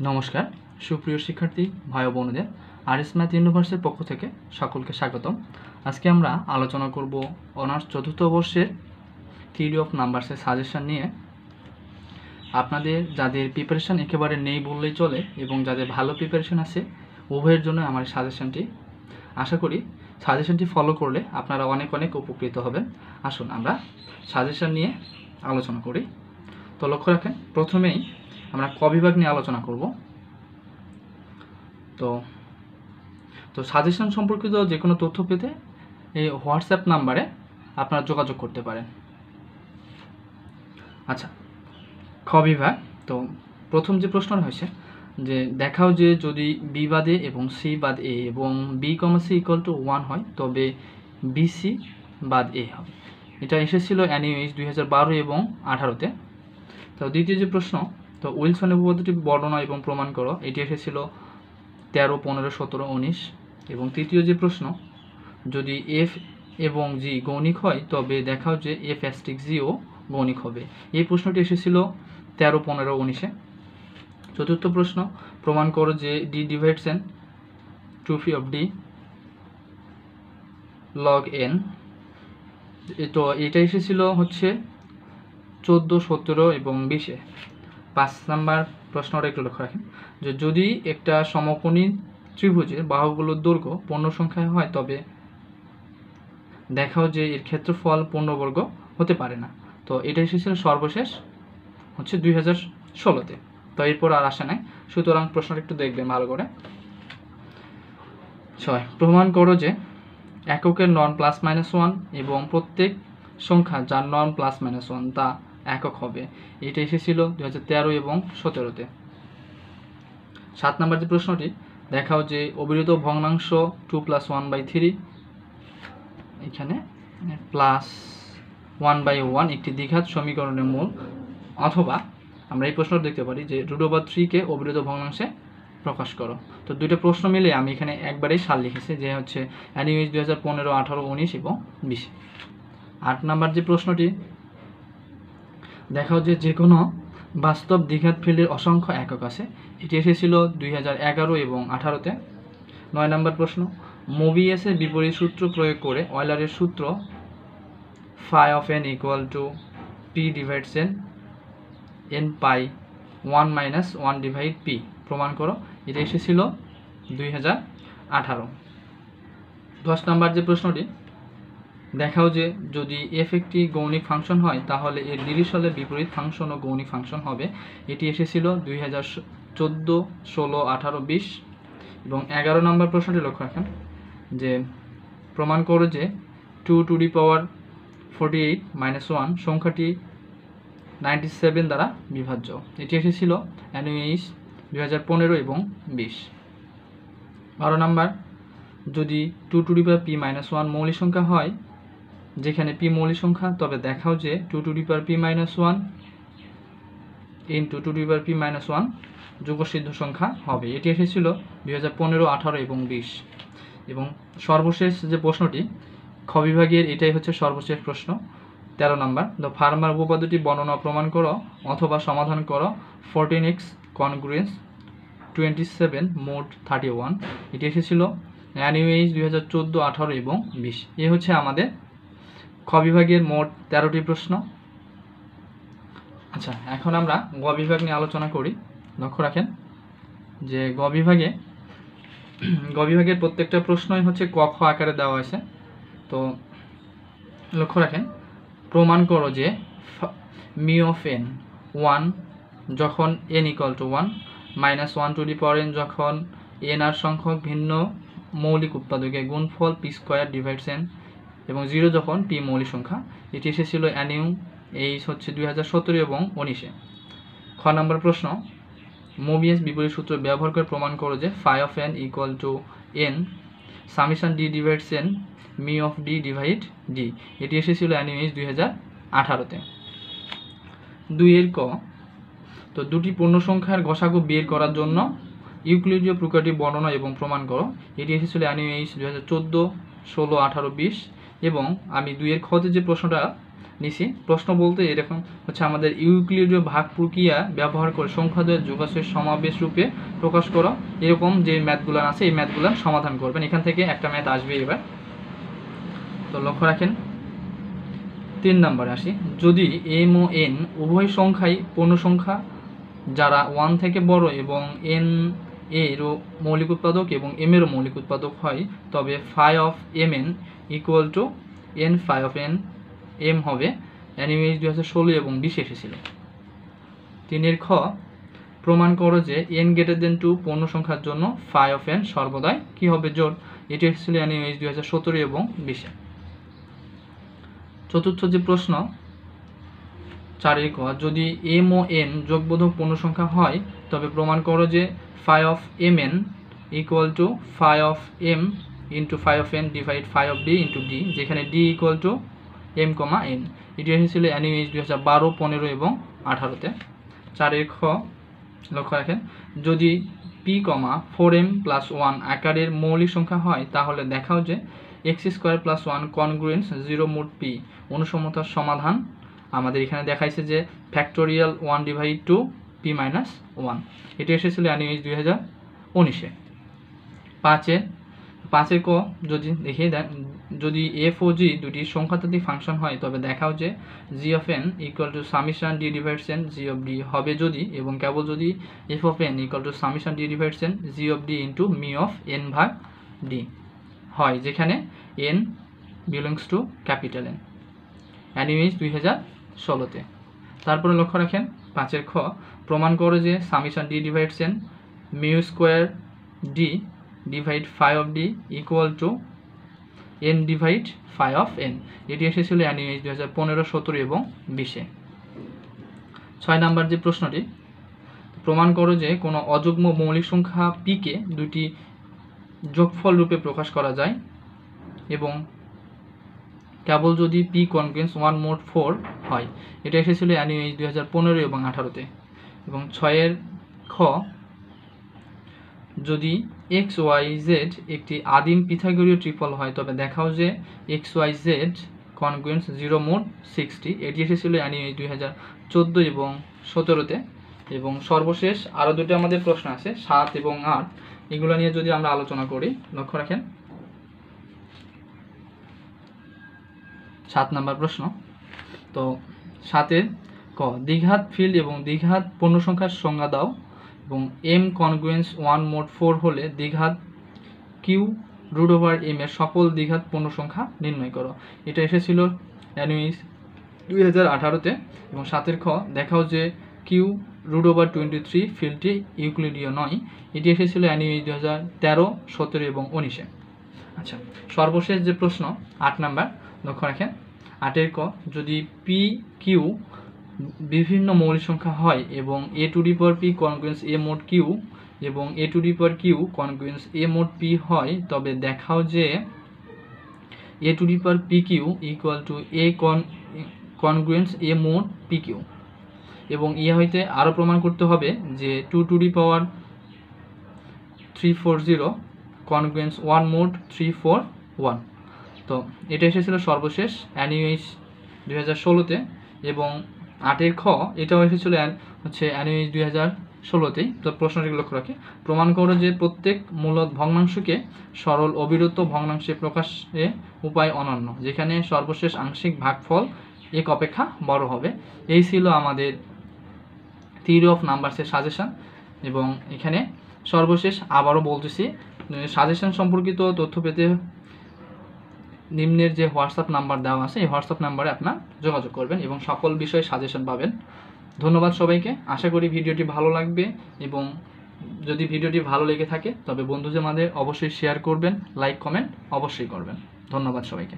নমস্কার সুপ্রিয় শিক্ষার্থী ভাই ও বোনদের আরএস ম্যাথ ইউনিভার্সের পক্ষ থেকে সকলকে স্বাগতম। আজকে আমরা আলোচনা করব অনার্স চতুর্থ বর্ষের থিওরি অফ নাম্বারসের সাজেশন নিয়ে। আপনাদের যাদের প্রিপারেশন একেবারে নেই বললেই চলে এবং যাদের ভালো প্রিপারেশন আছে উভয়ের জন্য আমার সাজেশনটি। আশা করি সাজেশনটি ফলো করলে আপনারা অনেক অনেক উপকৃত হবেন। আসুন আমরা সাজেশন নিয়ে আলোচনা করি। তো লক্ষ্য রাখেন, প্রথমেই আমরা ক বিভাগ নিয়ে আলোচনা করব। তো সাজেশন সম্পর্কিত যে কোনো তথ্য পেতে এই হোয়াটসঅ্যাপ নাম্বারে আপনারা যোগাযোগ করতে পারেন। আচ্ছা, খ বিভাগ। তো প্রথম যে প্রশ্নটা হয়েছে যে দেখাও যে যদি বি বাদ এ এবং সি বাদ এ এবং B comma C equal to 1 হয় তবে বিসি বাদ এ হবে। এটা এসেছিল এনইউএইচ 2012 এবং 18-তে। তো দ্বিতীয় যে প্রশ্ন, তো উইলসনের উপপাদ্যটি বর্ণনা এবং প্রমাণ করো, এটি এসেছিল 13, 15, 17, 19। এবং তৃতীয় যে প্রশ্ন, যদি এফ এবং জি গৌণিক হয় তবে দেখাও যে এফ অ্যাস্টিক জিও গৌণিক হবে। এই প্রশ্নটি এসেছিল 13, 15, 19-এ। চতুর্থ প্রশ্ন, প্রমাণ করো যে D divides N to phi of D log N. তো এটা এসেছিল হচ্ছে 14, 17 এবং 20-এ। 5 নাম্বার প্রশ্নটা একটু লক্ষ্য রাখেন যে যদি একটা সমকোণী ত্রিভুজের বাহুগুলোর দৈর্ঘ্য পূর্ণ সংখ্যায় হয় তবে দেখাও যে এর ক্ষেত্রফল পূর্ণবর্গ হতে পারে না। তো এটা এসেছিল সর্বশেষ হচ্ছে 2016-তে। তো এরপর আর আসে নাই, সুতরাং প্রশ্নটা একটু দেখবেন ভালো করে। 6, প্রমাণ করো যে এককের নন প্লাস মাইনাস 1 এবং প্রত্যেক সংখ্যা যার নন প্লাস মাইনাস 1 তা একক হবে। এটা এসেছিল 2013 এবং 17-তে। 7 নম্বর যে প্রশ্নটি, দেখাও যে অবিরত ভগ্নাংশ 2 + 1/3 এখানে প্লাস 1/1 একটি দ্বিঘাত সমীকরণের মূল, অথবা আমরা এই প্রশ্নটা দেখতে পারি যে √3 কে অবিরত ভগ্নাংশে প্রকাশ করো। তো দুইটা প্রশ্ন মিলে আমি এখানে একবারেই সাল লিখেছি, যে হচ্ছে এনইউএইচ 2015, 18, 19 এবং 20। 8 নাম্বার যে প্রশ্নটি, দেখাও যে কোনো বাস্তব দ্বিঘাত ফিল্ডের অসংখ্য একক আছে। এটি এসেছিল 2011 এবং 18-তে। 9 নম্বর প্রশ্ন, মোবিয়াসের বিপরীত সূত্র প্রয়োগ করে অয়লারের সূত্র phi of n equal to p divides n pi 1 minus 1 divide p প্রমাণ করো। এটা এসেছিল 2018। 10 নম্বর যে প্রশ্নটি, দেখাও যে যদি f একটি গৌণিক ফাংশন হয় তাহলে এর ডিরিচলের বিপরীত ফাংশনও গৌণিক ফাংশন হবে। এটি এসেছিল 2014, 16, 18, 20 এবং 11 নম্বর প্রশ্নটি লক্ষ্য রাখেন যে প্রমাণ করো যে 2⁴48 - 1 সংখ্যাটি 97 দ্বারা বিভাজ্য। এটি এসেছিল এনইউএইচ 2015 এবং 20। 12 নম্বর, যদি 2p - 1 মৌলিক সংখ্যা হয়, যেখানে p মৌলিক সংখ্যা, তবে দেখাও যে 2p - 1 × 2p - 1 যুগসিদ্ধ সংখ্যা হবে। এটি এসেছিল 2015, 18 এবং 20। এবং সর্বশেষ যে প্রশ্নটি খ বিভাগের, এটাই হচ্ছে সর্বশেষ প্রশ্ন। 13 নম্বর, দ্য ফার্মার উপপাদ্যটি বর্ণনা প্রমাণ করো অথবা সমাধান করো 14x কনগ্রুয়েন্স 27 মোড 31। এটি এসেছিল এনইউএইচ 2014, 18 এবং 20। এ হচ্ছে আমাদের খ বিভাগের মোট 13টি প্রশ্ন। আচ্ছা, এখন আমরা গ বিভাগ নিয়ে আলোচনা করি। লক্ষ্য রাখেন যে গ বিভাগের প্রত্যেকটা প্রশ্নই হচ্ছে ক খ আকারে দেওয়া আছে। তো লক্ষ্য রাখেন, প্রমাণ করো যে মি অফ n 1 যখন n = 1, -1n যখন n আর সংখ্যক ভিন্ন মৌলিক উৎপাদকের গুণফল p² ডিভাইডস n এবং 0 যখন p মৌলিক সংখ্যা। এটি এসেছিল এনইউএইচ হচ্ছে 2017 এবং 19-এ। খ নম্বর প্রশ্ন, মোবিয়াস বিপরীত সূত্র ব্যবহার করে প্রমাণ করো যে phi of n = n summation d divides n me of d divide d। এটি এসেছিল এনইউএইচ 2018-তে। 2 ক, তো দুটি পূর্ণ সংখ্যার গসাগু বের করার জন্য ইউক্লিডীয় প্রক্রিয়াটি বর্ণনা এবং প্রমাণ করো। এটি এসেছিল এনইউএইচ 2014, 16, 18, 20। এবং আমি 2 খ যে প্রশ্নটা নিছি। প্রশ্ন বলতে এরকম হচ্ছে আমাদের ইউক্লিডীয় ভাগ প্রক্রিয়া ব্যবহার করে সংখ্যাদ্বয়ের যোগাশের সমাবেশ রূপে প্রকাশ করো, এরকম যে ম্যাথগুলো আছে এই ম্যাথগুলো সমাধান করবেন। এখান থেকে একটা ম্যাথ আসবে এবার। তো লক্ষ্য রাখেন 3 নম্বরে আসি। যদি m ও n উভয় সংখ্যাই পূর্ণ সংখ্যা যারা 1 থেকে বড় এবং n এরও মৌলিক উৎপাদক এবং m এরও মৌলিক উৎপাদক হয়, তবে phi of mn equal to n phi of n m হবে। NUH 2016 এবং 20 এসেছিল। 3 খ, প্রমাণ করো যে n greater than 2 পূর্ণ সংখ্যার জন্য phi of n সর্বদাই কি হবে, জোড়। এটি এসেছিল NUH 2017 এবং 20। চতুর্থ যে প্রশ্ন 4 ক, যদি m ও n যোগবোধক পূর্ণ সংখ্যা হয় তবে প্রমাণ করো যে phi of mn equal to phi of m into phi of n divide phi of d into d, যেখানে d equal to m, n। এটি এসেছিল NUH 2012, 15 এবং 18-তে। 4 খ, লক্ষ্য রাখেন যদি p, 4m + 1 আকারের মৌলিক সংখ্যা হয় তাহলে দেখাও যে x² + 1 কনগ্রুয়েন্স 0 মোড p। অনুসমতার সমাধান আমাদের এখানে দেখাইছে যে ফ্যাক্টোরিয়াল 1/2 p - 1। এটি এসেছিল NUH 2019-এ। 5 ক, যদি দেখিয়ে দেন যদি f ও g দুটি সংখ্যাতাত্ত্বিক ফাংশন হয় তবে দেখাও যে g of n equal to summation d divides n g of d হবে যদি এবং কেবল যদি f of n equal to summation d divides n g of d into me of n ভাগ d হয়, যেখানে n belongs to capital N। NUH 2016-তে। তারপরে লক্ষ্য রাখেন 5 খ, প্রমাণ করো যে summation d divides n mu square d divide phi of d equal to n divide phi of n। এটি এসেছিল NUH 2015, 17 এবং 20-এ। 6 নম্বর যে প্রশ্নটি, প্রমাণ করো যে কোনো অযুগ্ম মৌলিক সংখ্যা p কে দুটি যোগফল রূপে প্রকাশ করা যায় এবং কেবল যদি p কনগ্রুয়েন্স 1 মোড 4 হয়। এটা এসেছিল NUH 2015 এবং 18-তে। এবং 6 খ, যদি xyz একটি আদিম পিথাগোরীয় ট্রিপল হয় তবে দেখাও যে xyz কনগ্রুয়েন্স 0 মোড 60। এটি এসেছিল NUH 2014 এবং 17-তে। এবং সর্বশেষ আরও দুটো আমাদের প্রশ্ন আছে 7 এবং 8, এগুলো নিয়ে যদি আমরা আলোচনা করি। লক্ষ্য রাখেন 7 নম্বর প্রশ্ন। তো 7 ক, দ্বিঘাত ফিল্ড এবং দ্বিঘাত পূর্ণ সংখ্যার সংজ্ঞা দাও এবং m কনগ্রুয়েন্স 1 মোড 4 হলে দ্বিঘাত q √m এর সকল দ্বিঘাত পূর্ণ সংখ্যা নির্ণয় করো। এটা এসেছিল NUH 2018-তে। এবং 7 খ, দেখাও যে q √23 ফিল্ডটি ইউক্লিডীয় নয়। এটি এসেছিল NUH 2013, 17 এবং 19-এ। আচ্ছা, সর্বশেষ যে প্রশ্ন 8 নাম্বার, লক্ষ্য রাখেন 8 ক, যদি p q বিভিন্ন মৌলিক সংখ্যা হয় এবং a⁴p congruence a mode q এবং a⁴q congruence a mode p হয় তবে দেখাও যে a⁴pq equal to a congruence a mode pq। এবং ইহা হইতে আরও প্রমাণ করতে হবে যে 2⁴340 কনগ্রুয়েন্স 1 মোড 341। তো এটা এসেছিল সর্বশেষ NUH 2016-তে। এবং 8 খ, এটাও এসেছিল হচ্ছে NUH 2016-তেই। তো প্রশ্নটি লক্ষ্য রাখে প্রমাণ করো যে প্রত্যেক মূলদ ভগ্নাংশকে সরল অবিরত ভগ্নাংশে প্রকাশে উপায় অনন্য, যেখানে সর্বশেষ আংশিক ভাগফল এক অপেক্ষা বড় হবে। এই ছিল আমাদের থিওরি অফ নাম্বারসের সাজেশন। এবং এখানে সর্বশেষ আবারও বলতেছি, সাজেশন সম্পর্কিত তথ্য পেতে নিম্নের যে হোয়াটসঅ্যাপ নাম্বার দেওয়া আছে এই হোয়াটসঅ্যাপ নাম্বারে আপনার যোগাযোগ করবেন এবং সকল বিষয়ে সাজেশন পাবেন। ধন্যবাদ সবাইকে। আশা করি ভিডিওটি ভালো লাগবে এবং যদি ভিডিওটি ভালো লেগে থাকে তবে বন্ধুদের মাঝে অবশ্যই শেয়ার করবেন, লাইক কমেন্ট অবশ্যই করবেন। ধন্যবাদ সবাইকে।